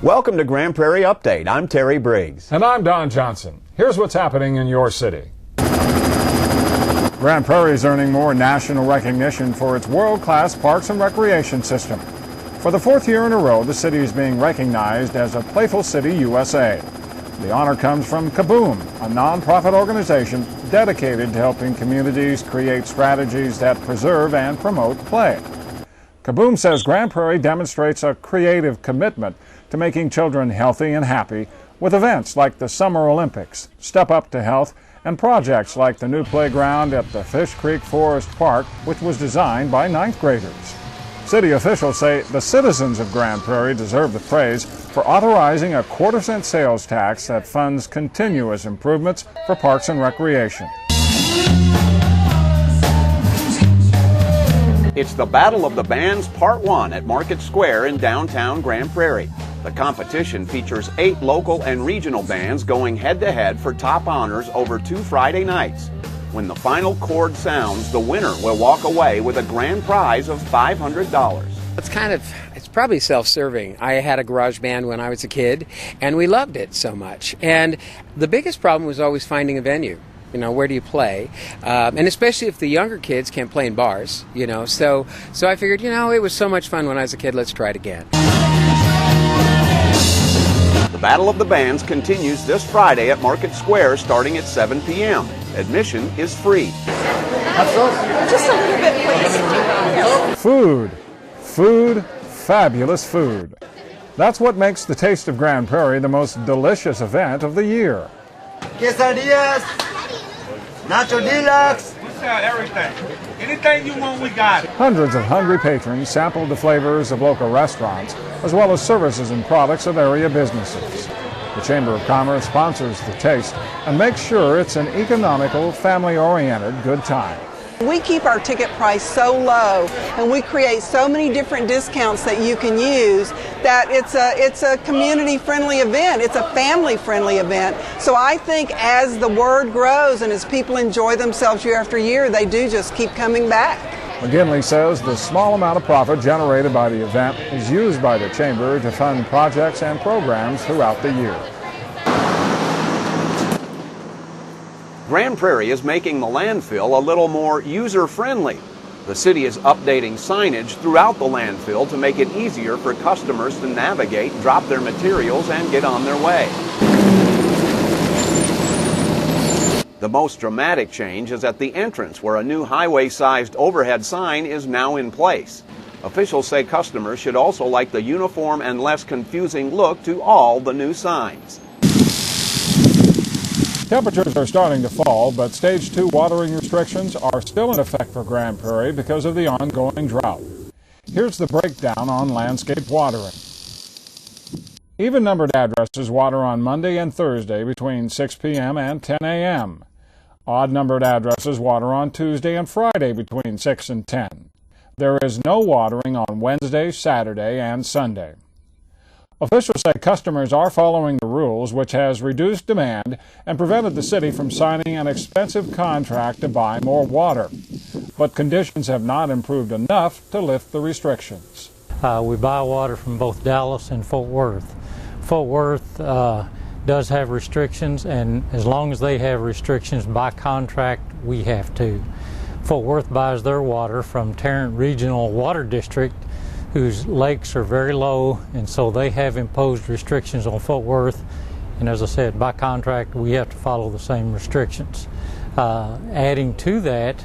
Welcome to Grand Prairie Update. I'm Terry Briggs. And I'm Don Johnson. Here's what's happening in your city. Grand Prairie is earning more national recognition for its world-class parks and recreation system. For the fourth year in a row, the city is being recognized as a Playful City USA. The honor comes from Kaboom, a nonprofit organization dedicated to helping communities create strategies that preserve and promote play. Kaboom says Grand Prairie demonstrates a creative commitment to making children healthy and happy with events like the Summer Olympics, Step Up to Health, and projects like the new playground at the Fish Creek Forest Park, which was designed by ninth graders. City officials say the citizens of Grand Prairie deserve the praise for authorizing a quarter-cent sales tax that funds continuous improvements for parks and recreation. It's the Battle of the Bands Part 1 at Market Square in downtown Grand Prairie. The competition features 8 local and regional bands going head-to-head for top honors over 2 Friday nights. When the final chord sounds, the winner will walk away with a grand prize of $500. It's probably self-serving. I had a garage band when I was a kid, and we loved it so much. And the biggest problem was always finding a venue. Where do you play? And especially if the younger kids can't play in bars, So I figured, it was so much fun when I was a kid, let's try it again. The Battle of the Bands continues this Friday at Market Square starting at 7 p.m. Admission is free. Just a little bit, please. Food, fabulous food. That's what makes the Taste of Grand Prairie the most delicious event of the year. Quesadillas, Nacho Deluxe. We sell everything. Anything you want, we got it. Hundreds of hungry patrons sampled the flavors of local restaurants, as well as services and products of area businesses. The Chamber of Commerce sponsors the taste and makes sure it's an economical, family-oriented good time. We keep our ticket price so low, and we create so many different discounts that you can use that it's a community-friendly event. It's a family-friendly event. So I think as the word grows and as people enjoy themselves year after year, they do just keep coming back. McGinley says the small amount of profit generated by the event is used by the Chamber to fund projects and programs throughout the year. Grand Prairie is making the landfill a little more user-friendly. The city is updating signage throughout the landfill to make it easier for customers to navigate, drop their materials, and get on their way. The most dramatic change is at the entrance, where a new highway-sized overhead sign is now in place. Officials say customers should also like the uniform and less confusing look to all the new signs. Temperatures are starting to fall, but Stage 2 watering restrictions are still in effect for Grand Prairie because of the ongoing drought. Here's the breakdown on landscape watering. Even-numbered addresses water on Monday and Thursday between 6 p.m. and 10 a.m. Odd-numbered addresses water on Tuesday and Friday between 6 and 10. There is no watering on Wednesday, Saturday, and Sunday. Officials say customers are following the rules, which has reduced demand and prevented the city from signing an expensive contract to buy more water. But conditions have not improved enough to lift the restrictions. We buy water from both Dallas and Fort Worth. Fort Worth does have restrictions, and as long as they have restrictions by contract, we have to. Fort Worth buys their water from Tarrant Regional Water District, whose lakes are very low, and so they have imposed restrictions on Fort Worth. And as I said, by contract, we have to follow the same restrictions. Adding to that,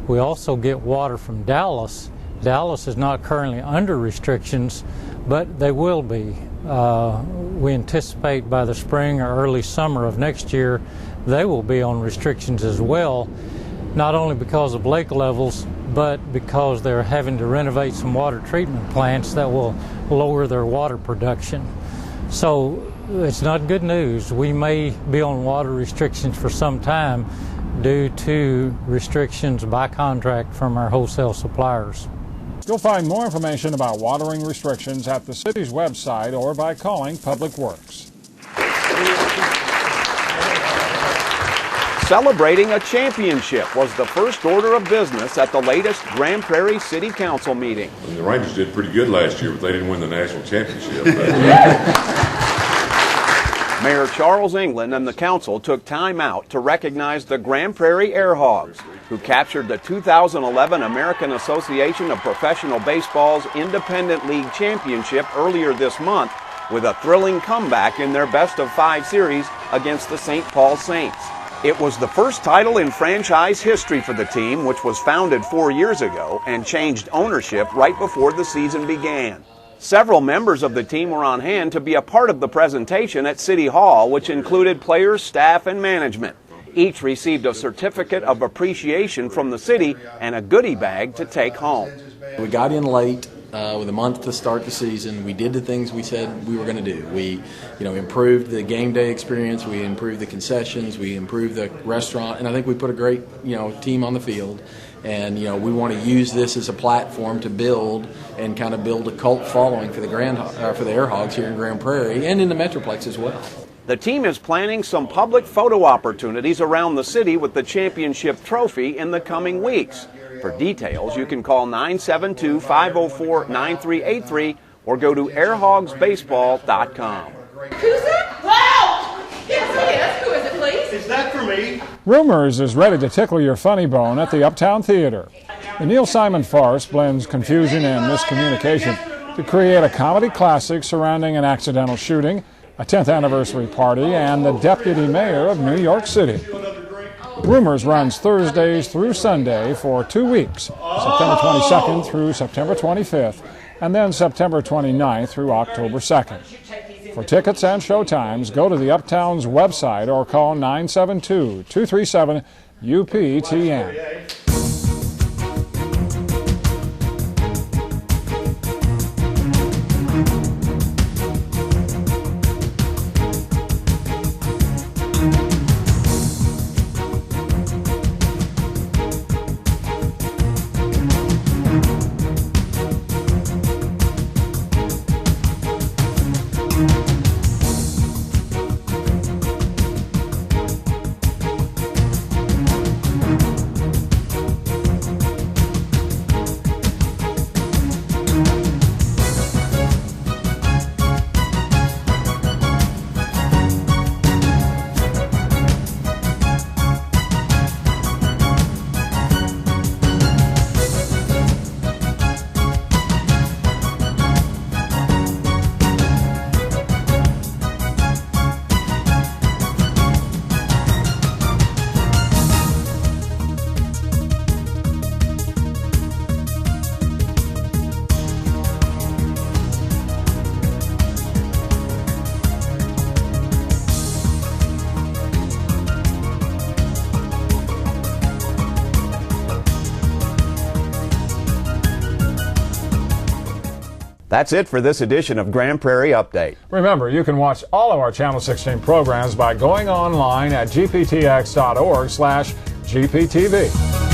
we also get water from Dallas. Dallas is not currently under restrictions, but they will be. We anticipate by the spring or early summer of next year, they will be on restrictions as well, not only because of lake levels, but because they're having to renovate some water treatment plants that will lower their water production. So it's not good news. We may be on water restrictions for some time due to restrictions by contract from our wholesale suppliers. You'll find more information about watering restrictions at the city's website or by calling Public Works. Celebrating a championship was the first order of business at the latest Grand Prairie City Council meeting. The Rangers did pretty good last year, but they didn't win the national championship. Mayor Charles England and the council took time out to recognize the Grand Prairie AIRHOGS, who captured the 2011 American Association of Professional Baseball's Independent League Championship earlier this month with a thrilling comeback in their best-of-5 series against the St. Paul Saints. It was the first title in franchise history for the team, which was founded 4 years ago and changed ownership right before the season began. Several members of the team were on hand to be a part of the presentation at City Hall, which included players, staff, and management. Each received a certificate of appreciation from the city and a goodie bag to take home. We got in late with a month to start the season. We did the things we said we were going to do. We, improved the game day experience. We improved the concessions. We improved the restaurant, and I think we put a great, team on the field. And we want to use this as a platform to build and kind of build a cult following for the AIRHOGS here in Grand Prairie and in the Metroplex as well. The team is planning some public photo opportunities around the city with the championship trophy in the coming weeks. For details, you can call 972-504-9383 or go to airhogsbaseball.com. Who's that? Wow! Yes, who is it, please? Is that for me? Rumors is ready to tickle your funny bone at the Uptown Theater. The Neil Simon farce blends confusion and miscommunication to create a comedy classic surrounding an accidental shooting, a 10th anniversary party, and the deputy mayor of New York City. Rumors runs Thursdays through Sunday for 2 weeks, September 22nd through September 25th, and then September 29th through October 2nd. For tickets and showtimes, go to the Uptown's website or call 972-237-UPTN. That's it for this edition of Grand Prairie Update. Remember, you can watch all of our Channel 16 programs by going online at gptx.org/GPTV.